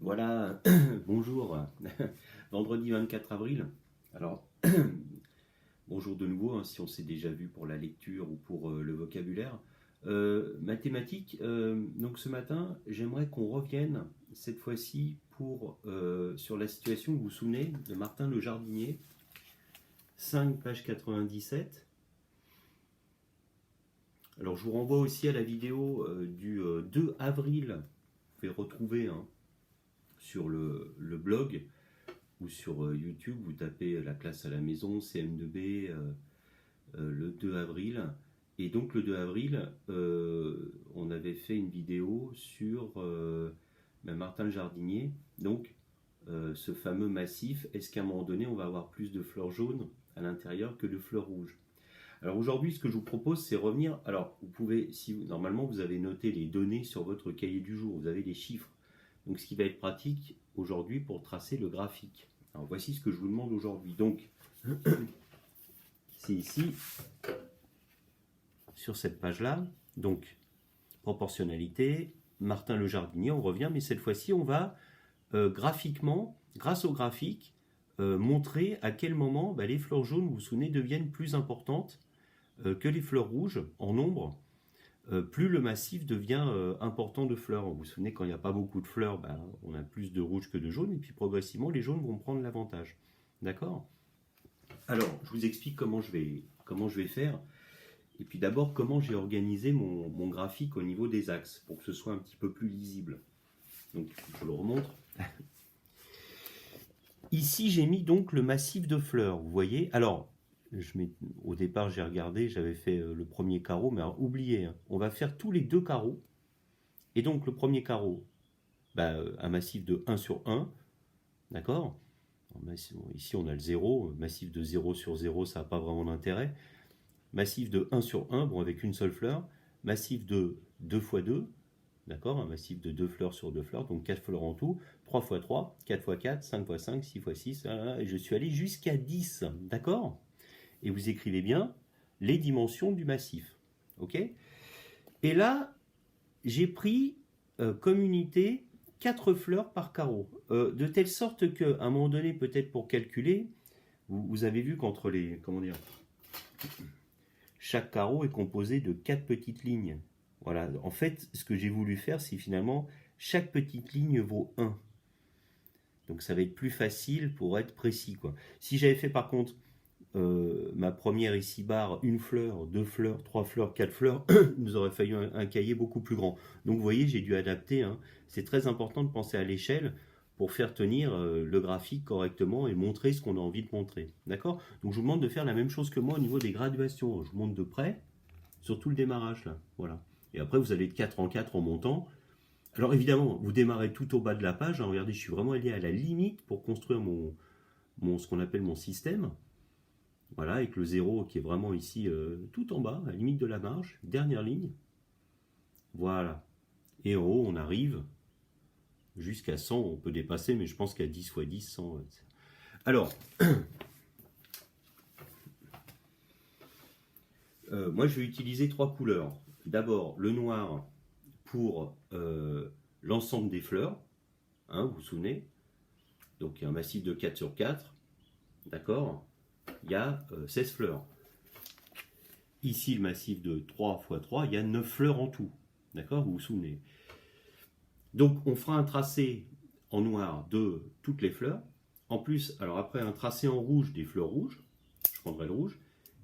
Voilà, bonjour, vendredi 24 avril. Alors, bonjour de nouveau, hein, si on s'est déjà vu pour la lecture ou pour le vocabulaire. Mathématiques, donc ce matin, j'aimerais qu'on revienne cette fois-ci sur la situation, vous vous souvenez, de Martin le Jardinier, 5 page 97. Alors, je vous renvoie aussi à la vidéo du 2 avril, vous pouvez retrouver sur le blog ou sur YouTube, vous tapez la classe à la maison, CM2B, le 2 avril. Et donc le 2 avril, on avait fait une vidéo sur Martin le Jardinier. Donc ce fameux massif, est-ce qu'à un moment donné, on va avoir plus de fleurs jaunes à l'intérieur que de fleurs rouges? Alors aujourd'hui, ce que je vous propose, c'est revenir. Alors vous pouvez, normalement vous avez noté les données sur votre cahier du jour, vous avez les chiffres. Donc ce qui va être pratique aujourd'hui pour tracer le graphique. Alors voici ce que je vous demande aujourd'hui. Donc c'est ici, sur cette page-là, donc proportionnalité, Martin le Jardinier, on revient, mais cette fois-ci on va graphiquement, grâce au graphique, montrer à quel moment les fleurs jaunes, vous vous souvenez, deviennent plus importantes que les fleurs rouges en nombre. Plus le massif devient important de fleurs. Vous vous souvenez, quand il n'y a pas beaucoup de fleurs, on a plus de rouge que de jaune, et puis progressivement, les jaunes vont prendre l'avantage. D'accord? Alors, je vous explique comment je vais faire, et puis d'abord, comment j'ai organisé mon graphique au niveau des axes, pour que ce soit un petit peu plus lisible. Donc, je le remontre. Ici, j'ai mis donc le massif de fleurs, vous voyez. Alors, au départ, j'ai regardé, j'avais fait le premier carreau, mais alors, oubliez, on va faire tous les deux carreaux. Et donc, le premier carreau, un massif de 1 sur 1, d'accord? Ici, on a le 0, massif de 0 sur 0, ça n'a pas vraiment d'intérêt. Massif de 1 sur 1, bon, avec une seule fleur. Massif de 2 fois 2, d'accord? Un massif de 2 fleurs sur 2 fleurs, donc 4 fleurs en tout. 3 fois 3, 4 fois 4, 5 fois 5, 6 fois 6, et je suis allé jusqu'à 10, d'accord? Et vous écrivez bien les dimensions du massif, ok? Et là, j'ai pris comme unité 4 fleurs par carreau, de telle sorte qu'à un moment donné, peut-être pour calculer, vous avez vu qu'entre les, comment dire, chaque carreau est composé de 4 petites lignes. Voilà, en fait, ce que j'ai voulu faire, c'est finalement, chaque petite ligne vaut 1. Donc ça va être plus facile pour être précis, quoi. Si j'avais fait par contre ma première ici barre, une fleur, 2 fleurs, 3 fleurs, 4 fleurs, il nous aurait fallu un cahier beaucoup plus grand. Donc vous voyez, j'ai dû adapter. C'est très important de penser à l'échelle pour faire tenir le graphique correctement et montrer ce qu'on a envie de montrer. D'accord? Donc je vous demande de faire la même chose que moi au niveau des graduations. Je vous montre de près, surtout le démarrage là. Voilà. Et après vous allez de 4 en 4 en montant. Alors évidemment, vous démarrez tout au bas de la page. Regardez, je suis vraiment allé à la limite pour construire ce qu'on appelle mon système. Voilà, avec le 0 qui est vraiment ici tout en bas, à la limite de la marge, dernière ligne. Voilà. Et en haut, on arrive jusqu'à 100, on peut dépasser, mais je pense qu'à 10 fois 10, 100. Alors, moi je vais utiliser 3 couleurs. D'abord, le noir pour l'ensemble des fleurs, vous vous souvenez. Donc il y a un massif de 4 sur 4, d'accord? Il y a 16 fleurs. Ici, le massif de 3 fois 3, il y a 9 fleurs en tout. D'accord? Vous vous souvenez? Donc, on fera un tracé en noir de toutes les fleurs. En plus, alors après, un tracé en rouge des fleurs rouges. Je prendrai le rouge.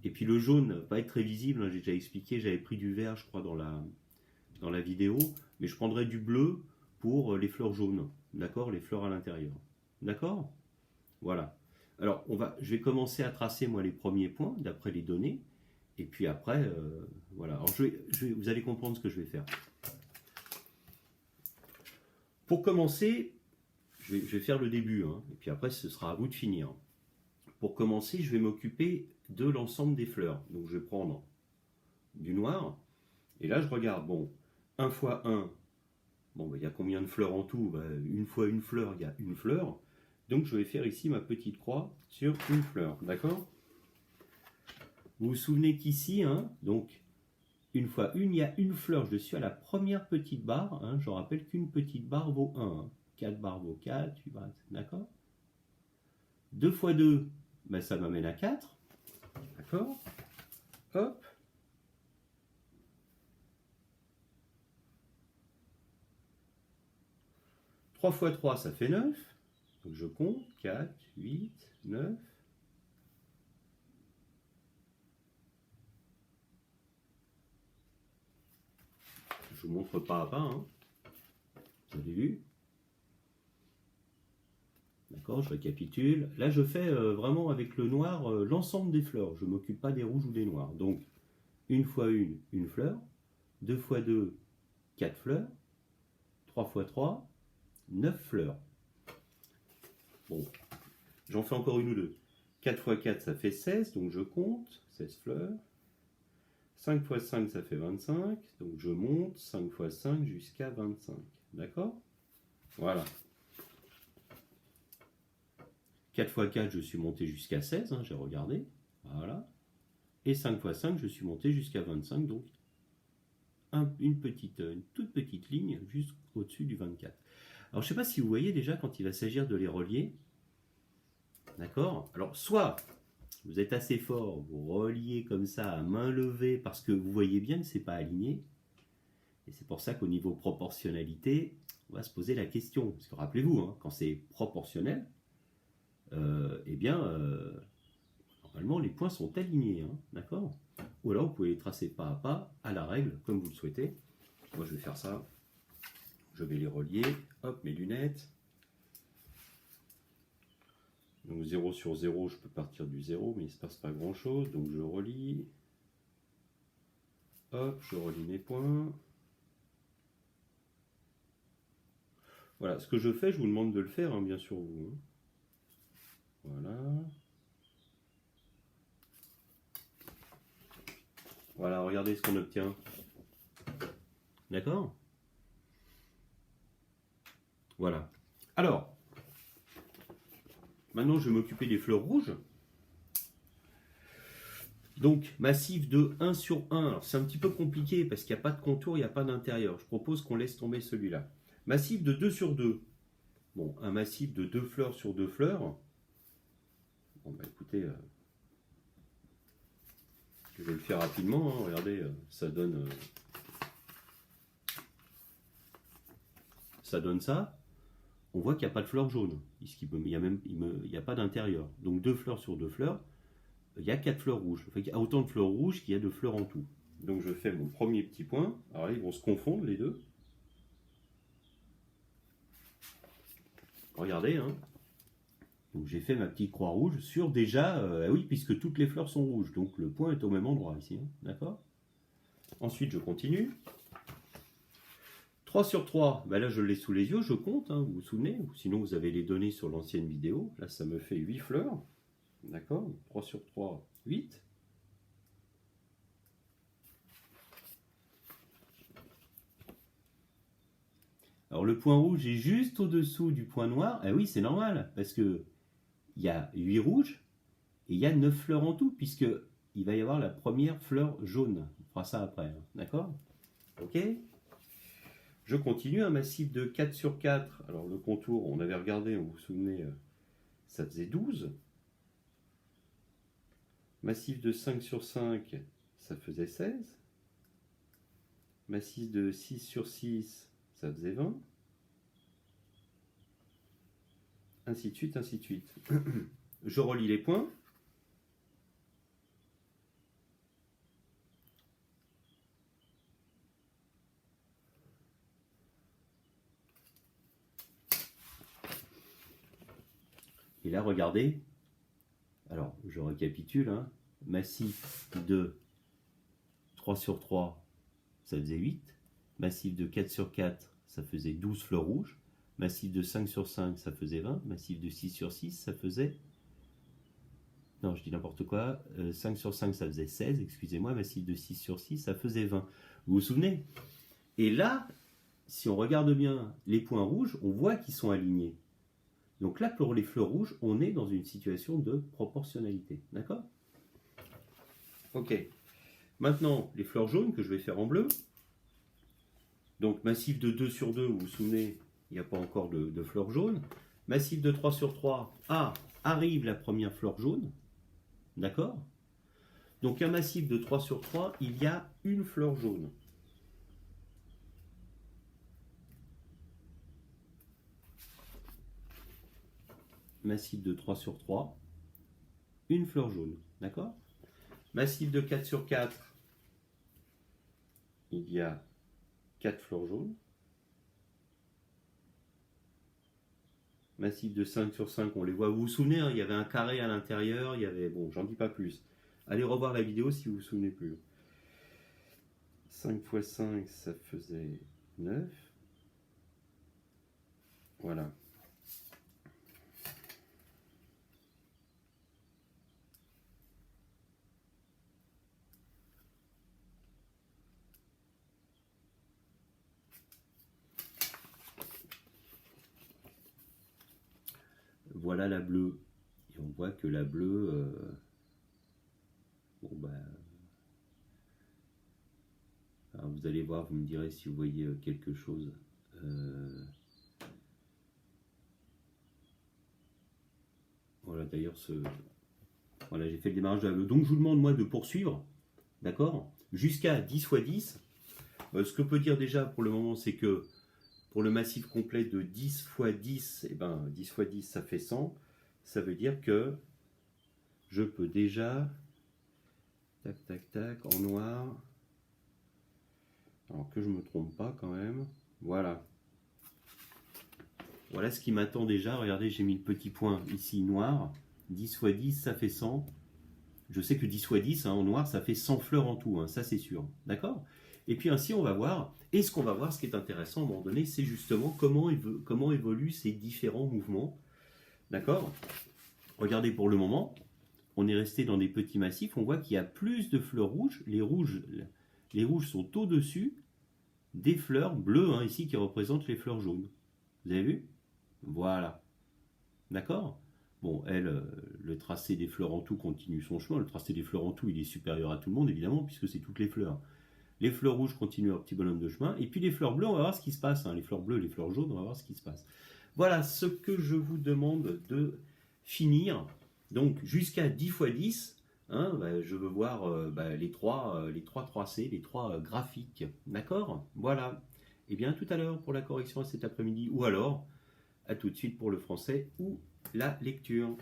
Et puis le jaune, pas être très visible, j'ai déjà expliqué, j'avais pris du vert, je crois, dans la vidéo. Mais je prendrai du bleu pour les fleurs jaunes. D'accord? Les fleurs à l'intérieur. D'accord? Voilà. Alors, je vais commencer à tracer, moi, les premiers points, d'après les données. Et puis après, voilà. Alors, vous allez comprendre ce que je vais faire. Pour commencer, je vais faire le début, et puis après, ce sera à vous de finir. Pour commencer, je vais m'occuper de l'ensemble des fleurs. Donc, je vais prendre du noir. Et là, je regarde, bon, 1 fois 1, bon, il y a combien de fleurs en tout? Une fois une fleur, il y a une fleur. Donc, je vais faire ici ma petite croix sur une fleur, d'accord? Vous vous souvenez qu'ici, donc, une fois une, il y a une fleur. Je suis à la première petite barre. Je rappelle qu'une petite barre vaut 1. 4 barbeaux, 4, 8 barres, d'accord. 2 fois 2, ben ça m'amène à 4, d'accord. Hop. 3 fois 3, ça fait 9. Donc je compte 4, 8, 9. Je vous montre pas à pas, hein. Vous avez vu? D'accord, je récapitule. Là, je fais vraiment avec le noir l'ensemble des fleurs. Je ne m'occupe pas des rouges ou des noirs. Donc, 1 fois 1, une fleur. 2 fois 2, 4 fleurs. 3 fois 3, 9 fleurs. Bon, j'en fais encore une ou deux. 4 fois 4, ça fait 16, donc je compte. 16 fleurs. 5 fois 5, ça fait 25. Donc je monte 5 fois 5 jusqu'à 25. D'accord? Voilà. 4 fois 4, je suis monté jusqu'à 16, hein, j'ai regardé. Voilà. Et 5 fois 5, je suis monté jusqu'à 25, donc une toute petite ligne juste au-dessus du 24. Alors je ne sais pas si vous voyez déjà quand il va s'agir de les relier. D'accord? Alors soit vous êtes assez fort, vous reliez comme ça à main levée parce que vous voyez bien que ce n'est pas aligné. Et c'est pour ça qu'au niveau proportionnalité, on va se poser la question. Parce que rappelez-vous, hein, quand c'est proportionnel, eh bien, normalement, les points sont alignés, hein, d'accord? Ou alors, vous pouvez les tracer pas à pas, à la règle, comme vous le souhaitez. Moi, je vais faire ça. Je vais les relier. Hop, mes lunettes. Donc, 0 sur 0, je peux partir du 0, mais il ne se passe pas grand-chose. Donc, je relie. Hop, je relie mes points. Voilà, ce que je fais, je vous demande de le faire, hein, bien sûr, vous. Hein. Voilà. Voilà, regardez ce qu'on obtient. D'accord? Voilà. Alors, maintenant je vais m'occuper des fleurs rouges. Donc, massif de 1 sur 1. Alors, c'est un petit peu compliqué parce qu'il n'y a pas de contour, il n'y a pas d'intérieur. Je propose qu'on laisse tomber celui-là. Massif de 2 sur 2. Bon, un massif de 2 fleurs sur 2 fleurs. Bon, bah écoutez, je vais le faire rapidement. Hein. Regardez, ça donne ça. On voit qu'il n'y a pas de fleurs jaunes. Il n'y a pas d'intérieur. Donc 2 fleurs sur 2 fleurs, il y a 4 fleurs rouges. Enfin, il y a autant de fleurs rouges qu'il y a de fleurs en tout. Donc je fais mon premier petit point. Alors là, ils vont se confondre les deux. Regardez, hein. Donc j'ai fait ma petite croix rouge sur déjà, oui, puisque toutes les fleurs sont rouges. Donc le point est au même endroit ici. Hein. D'accord? Ensuite, je continue. 3 sur 3, ben là je l'ai sous les yeux, je compte, hein, vous vous souvenez, sinon vous avez les données sur l'ancienne vidéo. Là ça me fait 8 fleurs, d'accord, 3 sur 3, 8. Alors le point rouge est juste au-dessous du point noir, eh oui c'est normal, parce que il y a 8 rouges et il y a 9 fleurs en tout, puisque il va y avoir la première fleur jaune. On fera ça après, hein, d'accord? Ok? Je continue, un massif de 4 sur 4. Alors le contour, on avait regardé, vous vous souvenez, ça faisait 12. Massif de 5 sur 5, ça faisait 16. Massif de 6 sur 6, ça faisait 20. Ainsi de suite, ainsi de suite. Je relie les points. Et là, regardez. Alors, je récapitule. Hein. Massif de 3 sur 3, ça faisait 8. Massif de 4 sur 4, ça faisait 12 fleurs rouges. Massif de 5 sur 5, ça faisait 20. Massif de 6 sur 6, ça faisait... Non, je dis n'importe quoi. 5 sur 5, ça faisait 16, excusez-moi. Massif de 6 sur 6, ça faisait 20. Vous vous souvenez? Et là, si on regarde bien les points rouges, on voit qu'ils sont alignés. Donc là, pour les fleurs rouges, on est dans une situation de proportionnalité. D'accord? Ok. Maintenant, les fleurs jaunes que je vais faire en bleu. Donc massif de 2 sur 2, vous vous souvenez, il n'y a pas encore de fleurs jaunes. Massif de 3 sur 3, arrive la première fleur jaune. D'accord? Donc un massif de 3 sur 3, il y a une fleur jaune. Massif de 3 sur 3, une fleur jaune. D'accord? Massif de 4 sur 4, il y a 4 fleurs jaunes. Massif de 5 sur 5, on les voit. Vous vous souvenez, hein, il y avait un carré à l'intérieur, il y avait... Bon, j'en dis pas plus. Allez revoir la vidéo si vous vous souvenez plus. 5 x 5, ça faisait 9. Voilà. Voilà la bleue. Et on voit que la bleue... bon, bah... alors vous allez voir, vous me direz si vous voyez quelque chose. Voilà, d'ailleurs, voilà, j'ai fait le démarrage de la bleue. Donc je vous demande, moi, de poursuivre, d'accord, jusqu'à 10 x 10. Ce que je peux dire déjà pour le moment, c'est que pour le massif complet de 10 x 10, eh ben, 10 x 10, ça fait 100. Ça veut dire que je peux déjà, tac, tac, tac, en noir, alors que je ne me trompe pas quand même, voilà. Voilà ce qui m'attend déjà. Regardez, j'ai mis le petit point ici noir. 10 x 10, ça fait 100. Je sais que 10 x 10, hein, en noir, ça fait 100 fleurs en tout, hein, ça c'est sûr. D'accord? Et puis ainsi, on va voir. Et ce qu'on va voir, ce qui est intéressant à un moment donné, c'est justement comment évoluent ces différents mouvements. D'accord? Regardez, pour le moment, on est resté dans des petits massifs. On voit qu'il y a plus de fleurs rouges. Les rouges sont au-dessus des fleurs bleues, hein, ici, qui représentent les fleurs jaunes. Vous avez vu? Voilà. D'accord? Bon, elle, le tracé des fleurs en tout continue son chemin. Le tracé des fleurs en tout, il est supérieur à tout le monde, évidemment, puisque c'est toutes les fleurs. Les fleurs rouges continuent leur petit bonhomme de chemin. Et puis les fleurs bleues, on va voir ce qui se passe. Hein. Les fleurs bleues, les fleurs jaunes, on va voir ce qui se passe. Voilà ce que je vous demande de finir. Donc, jusqu'à 10 x 10, hein, je veux voir les trois tracés, les trois graphiques. D'accord? Voilà. Et bien, tout à l'heure pour la correction cet après-midi, ou alors, à tout de suite pour le français ou la lecture.